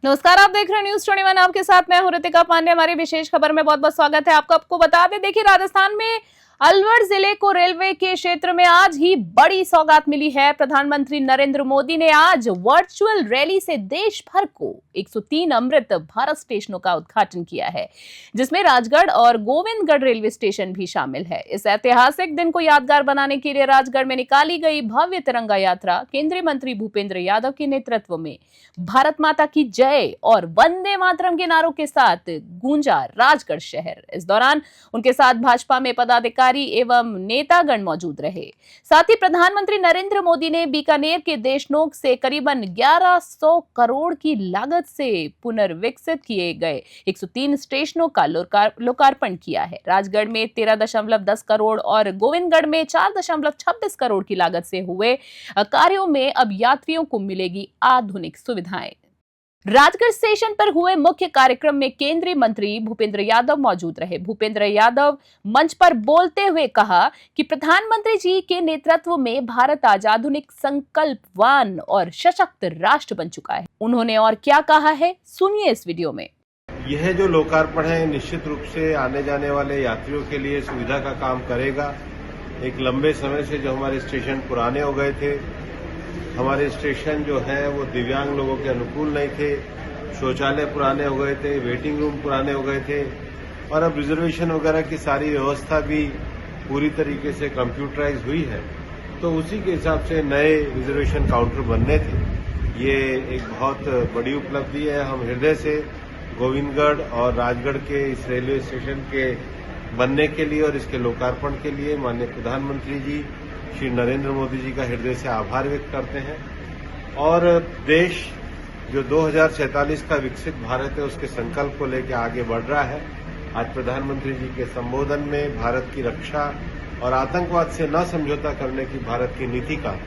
नमस्कार, आप देख रहे हैं न्यूज 21। आपके साथ मैं हूं रितिका पांडे। हमारी विशेष खबर में बहुत बहुत स्वागत है आपको बता दें, देखिए राजस्थान में अलवर जिले को रेलवे के क्षेत्र में आज ही बड़ी सौगात मिली है। प्रधानमंत्री नरेंद्र मोदी ने आज वर्चुअल रैली से देश भर को 103 अमृत भारत स्टेशनों का उद्घाटन किया है, जिसमें राजगढ़ और गोविंदगढ़ रेलवे स्टेशन भी शामिल है। इस ऐतिहासिक दिन को यादगार बनाने के लिए राजगढ़ में निकाली गई भव्य तिरंगा यात्रा केंद्रीय मंत्री भूपेंद्र यादव के नेतृत्व में भारत माता की जय और वंदे मातरम के नारों के साथ गूंजा राजगढ़ शहर। इस दौरान उनके साथ भाजपा में पदाधिकारी एवं नेतागण मौजूद रहे। साथ ही प्रधानमंत्री नरेंद्र मोदी ने बीकानेर के देशनोग से करीबन 1100 करोड़ की लागत से पुनर्विकसित किए गए 103 स्टेशनों का लोकार्पण किया है। राजगढ़ में 13.10 करोड़ और गोविंदगढ़ में 4.26 करोड़ की लागत से हुए कार्यों में अब यात्रियों को मिलेगी आधुनिक सुविधाएं। राजगढ़ स्टेशन पर हुए मुख्य कार्यक्रम में केंद्रीय मंत्री भूपेंद्र यादव मौजूद रहे। भूपेंद्र यादव मंच पर बोलते हुए कहा कि प्रधानमंत्री जी के नेतृत्व में भारत आज आधुनिक, संकल्पवान और सशक्त राष्ट्र बन चुका है। उन्होंने और क्या कहा है, सुनिए इस वीडियो में। यह जो लोकार्पण है निश्चित रूप से आने जाने वाले यात्रियों के लिए सुविधा का काम करेगा। एक लंबे समय से जो हमारे स्टेशन पुराने हो गए थे, हमारे स्टेशन जो है वो दिव्यांग लोगों के अनुकूल नहीं थे, शौचालय पुराने हो गए थे, वेटिंग रूम पुराने हो गए थे और अब रिजर्वेशन वगैरह की सारी व्यवस्था भी पूरी तरीके से कंप्यूटराइज हुई है। तो उसी के हिसाब से नए रिजर्वेशन काउंटर बनने थे। ये एक बहुत बड़ी उपलब्धि है। हम हृदय से गोविंदगढ़ और राजगढ़ के इस रेलवे स्टेशन के बनने के लिए और इसके लोकार्पण के लिए माननीय प्रधानमंत्री जी श्री नरेंद्र मोदी जी का हृदय से आभार व्यक्त करते हैं। और देश जो 2047 का विकसित भारत है उसके संकल्प को लेकर आगे बढ़ रहा है। आज प्रधानमंत्री जी के संबोधन में भारत की रक्षा और आतंकवाद से न समझौता करने की भारत की नीति का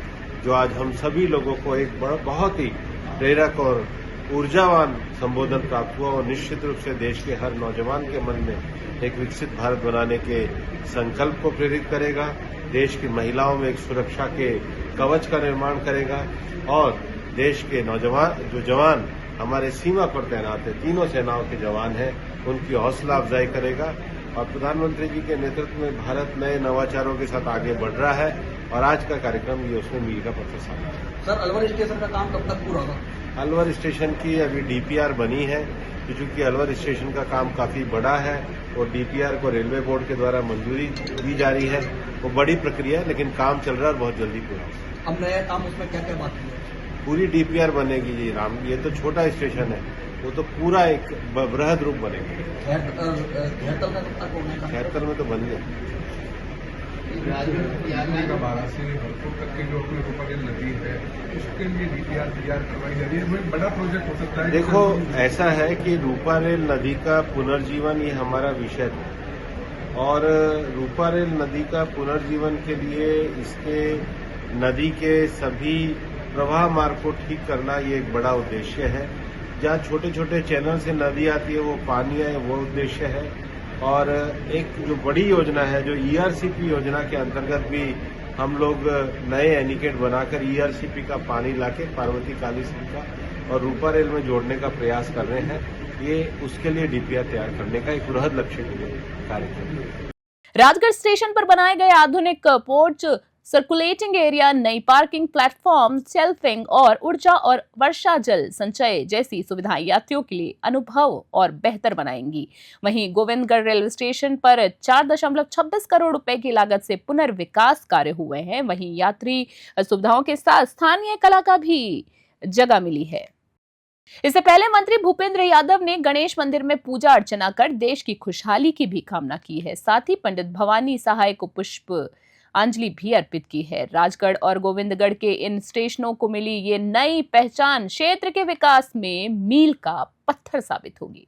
जो आज हम सभी लोगों को एक बहुत ही प्रेरक और ऊर्जावान संबोधन प्राप्त हुआ और निश्चित रूप से देश के हर नौजवान के मन में एक विकसित भारत बनाने के संकल्प को प्रेरित करेगा। देश की महिलाओं में एक सुरक्षा के कवच का निर्माण करेगा और देश के नौजवान जो जवान हमारे सीमा पर तैनात है, तीनों सेनाओं के जवान हैं, उनकी हौसला अफजाई करेगा। और प्रधानमंत्री जी के नेतृत्व में भारत नए नवाचारों के साथ आगे बढ़ रहा है और आज का कार्यक्रम ये उसमें मील का पत्थर साबित है। सर, अलवर स्टेशन का काम कब तक पूरा होगा? अलवर स्टेशन की अभी डीपीआर बनी है, क्योंकि अलवर स्टेशन का काम काफी बड़ा है और डीपीआर को रेलवे बोर्ड के द्वारा मंजूरी दी जा रही है। वो बड़ी प्रक्रिया है, लेकिन काम चल रहा है और बहुत जल्दी पूरा होगा। अब नया काम उसमें क्या क्या बाकी है? पूरी डीपीआर बनेगी जी राम। ये तो छोटा स्टेशन है, वो तो पूरा एक बृहद रूप बनेगा। घेरतल का कब तक होने का? घेरतल में तो बन गया। राजगढ़ का 12 से भरतपुर तक के जो अपने रूपारेल नदी है उसके लिए डीपीआर तैयार करवाई जा रही है। वो एक बड़ा प्रोजेक्ट हो सकता है। देखो, ऐसा है कि रूपारेल नदी का पुनर्जीवन ये हमारा विषय था और रूपारेल नदी का पुनर्जीवन के लिए इसके नदी के सभी प्रवाह मार्ग को ठीक करना ये एक बड़ा उद्देश्य है। जहाँ छोटे छोटे चैनल से नदी आती है वो पानी है, वो उद्देश्य है। और एक जो बड़ी योजना है जो ईआरसीपी योजना के अंतर्गत भी हम लोग नए एनिकेट बनाकर ईआरसीपी का पानी लाके पार्वती कालीसिंध का और रूपारेल में जोड़ने का प्रयास कर रहे हैं। ये उसके लिए डीपीआर तैयार करने का एक बृहद लक्ष्य के लिए कार्यक्रम है। राजगढ़ स्टेशन पर बनाए गए आधुनिक पोर्ट, सर्कुलेटिंग एरिया, नई पार्किंग प्लेटफॉर्म, शेल्फिंग और ऊर्जा और वर्षा जल संचय जैसी सुविधाएं यात्रियों के लिए अनुभव और बेहतर बनाएंगी। वहीं गोविंदगढ़ रेलवे स्टेशन पर 4.26 करोड़ रुपए की लागत से पुनर्विकास कार्य हुए हैं। वहीं यात्री सुविधाओं के साथ स्थानीय कला का भी जगह मिली है। इससे पहले मंत्री भूपेंद्र यादव ने गणेश मंदिर में पूजा अर्चना कर देश की खुशहाली की भी कामना की है। साथ ही पंडित भवानी सहाय को पुष्प अंजलि भी अर्पित की है। राजगढ़ और गोविंदगढ़ के इन स्टेशनों को मिली ये नई पहचान क्षेत्र के विकास में मील का पत्थर साबित होगी।